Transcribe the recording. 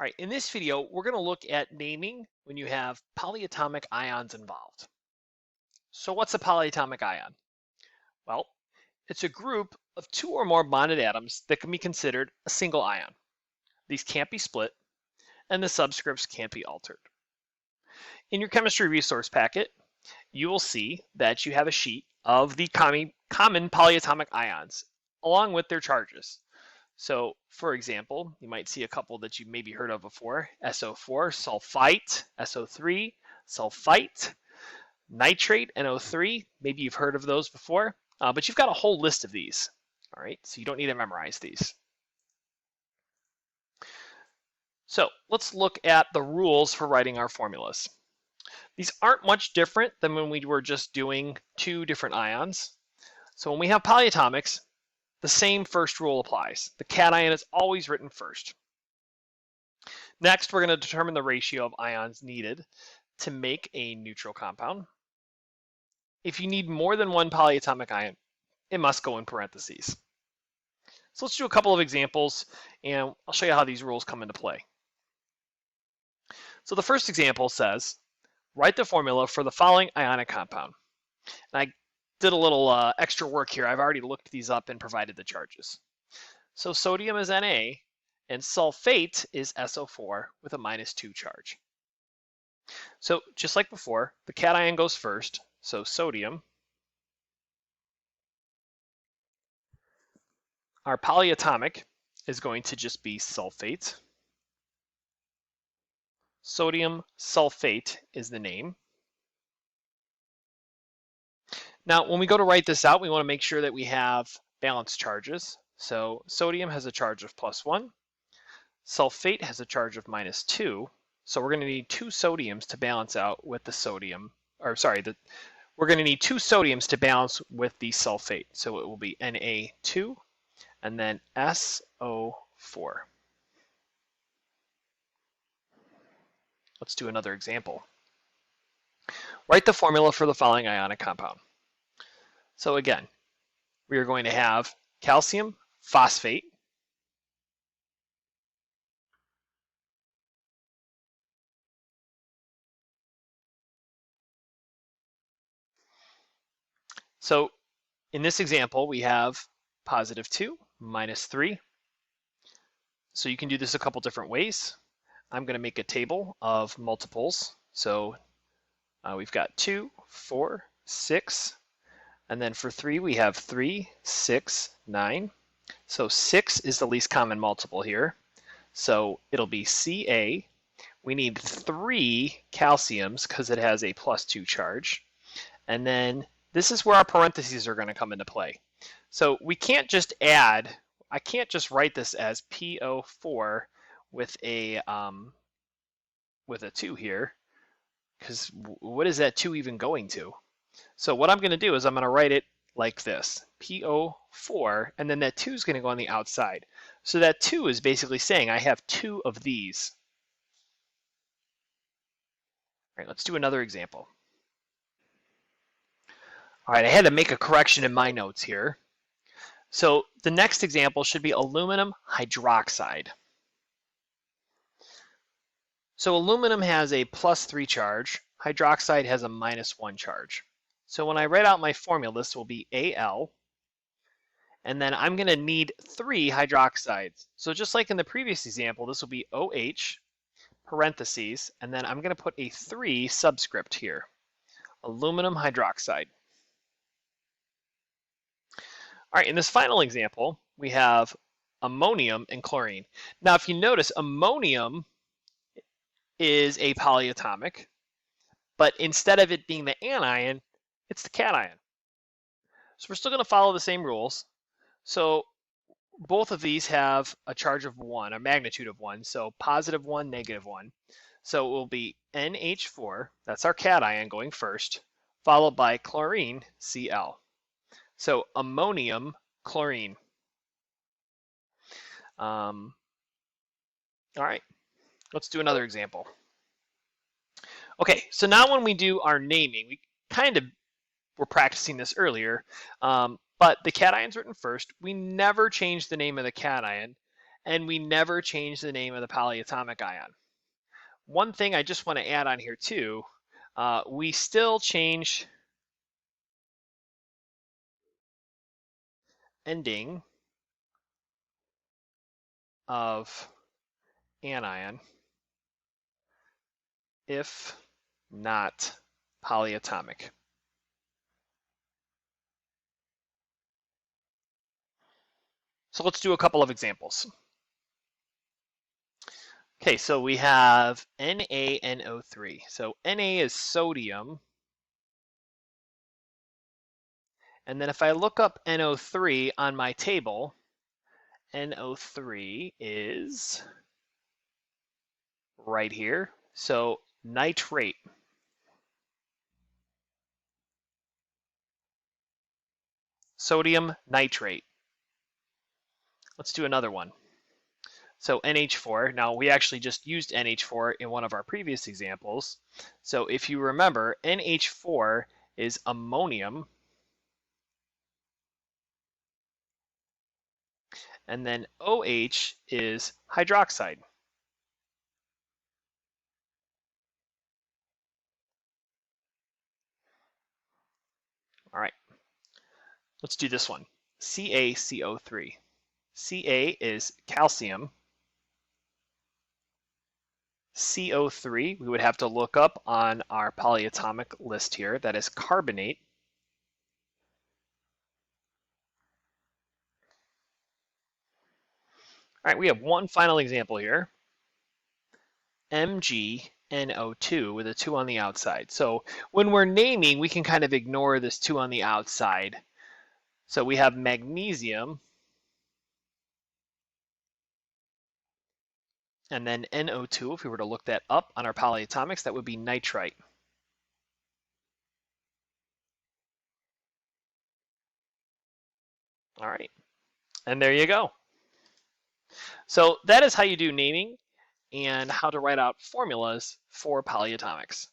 All right, in this video, we're going to look at naming when you have polyatomic ions involved. So what's a polyatomic ion? Well, it's a group of two or more bonded atoms that can be considered a single ion. These can't be split, and the subscripts can't be altered. In your chemistry resource packet, you will see that you have a sheet of the common polyatomic ions, along with their charges. So, for example, you might see a couple that you maybe heard of before: SO4, sulfite; SO3, sulfite; nitrate, NO3. Maybe you've heard of those before, but you've got a whole list of these. All right, so you don't need to memorize these. So let's look at the rules for writing our formulas. These aren't much different than when we were just doing two different ions. So when we have polyatomics, the same first rule applies. The cation is always written first. Next, we're going to determine the ratio of ions needed to make a neutral compound. If you need more than one polyatomic ion, it must go in parentheses. So let's do a couple of examples, and I'll show you how these rules come into play. So the first example says, write the formula for the following ionic compound. And I did a little extra work here. I've already looked these up and provided the charges. So sodium is Na, and sulfate is SO4 with a -2 charge. So just like before, the cation goes first. So sodium, our polyatomic is going to just be sulfate. Sodium sulfate is the name. Now, when we go to write this out, we want to make sure that we have balanced charges. So sodium has a charge of +1. Sulfate has a charge of -2. So we're going to need two sodiums to balance out with the sodium, or sorry, we're going to need two sodiums to balance with the sulfate. So it will be Na2 and then SO4. Let's do another example. Write the formula for the following ionic compound. So again, we are going to have calcium phosphate, so in this example, we have +2, -3. So you can do this a couple different ways. I'm going to make a table of multiples. So we've got 2, 4, 6, and then for 3, we have 3, 6, 9. So 6 is the least common multiple here. So it'll be Ca. We need 3 calciums because it has a +2 charge. And then this is where our parentheses are going to come into play. So we can't just add, I can't just write this as PO4 with a 2 here, because what is that 2 even going to? So what I'm going to do is I'm going to write it like this, PO4, and then that 2 is going to go on the outside. So that 2 is basically saying I have 2 of these. All right, let's do another example. All right, I had to make a correction in my notes here. So the next example should be aluminum hydroxide. So aluminum has a +3 charge. Hydroxide has a -1 charge. So when I write out my formula, this will be Al, and then I'm going to need 3 hydroxides. So just like in the previous example, this will be OH, parentheses, and then I'm going to put a 3 subscript here, aluminum hydroxide. All right, in this final example, we have ammonium and chlorine. Now, if you notice, ammonium is a polyatomic, but instead of it being the anion, it's the cation. So we're still going to follow the same rules. So both of these have a charge of 1, a magnitude of 1, so +1, -1. So it will be NH4, that's our cation going first, followed by chlorine, Cl. So ammonium chlorine. All right, let's do another example. Okay, so now when we do our naming, we kind of were practicing this earlier, but the cation's written first. We never change the name of the cation, and we never change the name of the polyatomic ion. One thing I just want to add on here too, we still change ending of anion if not polyatomic. So let's do a couple of examples. Okay, so we have NaNO3. So Na is sodium. And then if I look up NO3 on my table, NO3 is right here. So nitrate. Sodium nitrate. Let's do another one. So NH4, now we actually just used NH4 in one of our previous examples. So if you remember, NH4 is ammonium, and then OH is hydroxide. All right, let's do this one. CaCO3. Ca is calcium. CO3, we would have to look up on our polyatomic list here. That is carbonate. All right, we have one final example here. MgNO2 with a 2 on the outside. So when we're naming, we can kind of ignore this 2 on the outside. So we have magnesium, and then NO2, if we were to look that up on our polyatomics, that would be nitrite. All right, and there you go. So that is how you do naming and how to write out formulas for polyatomics.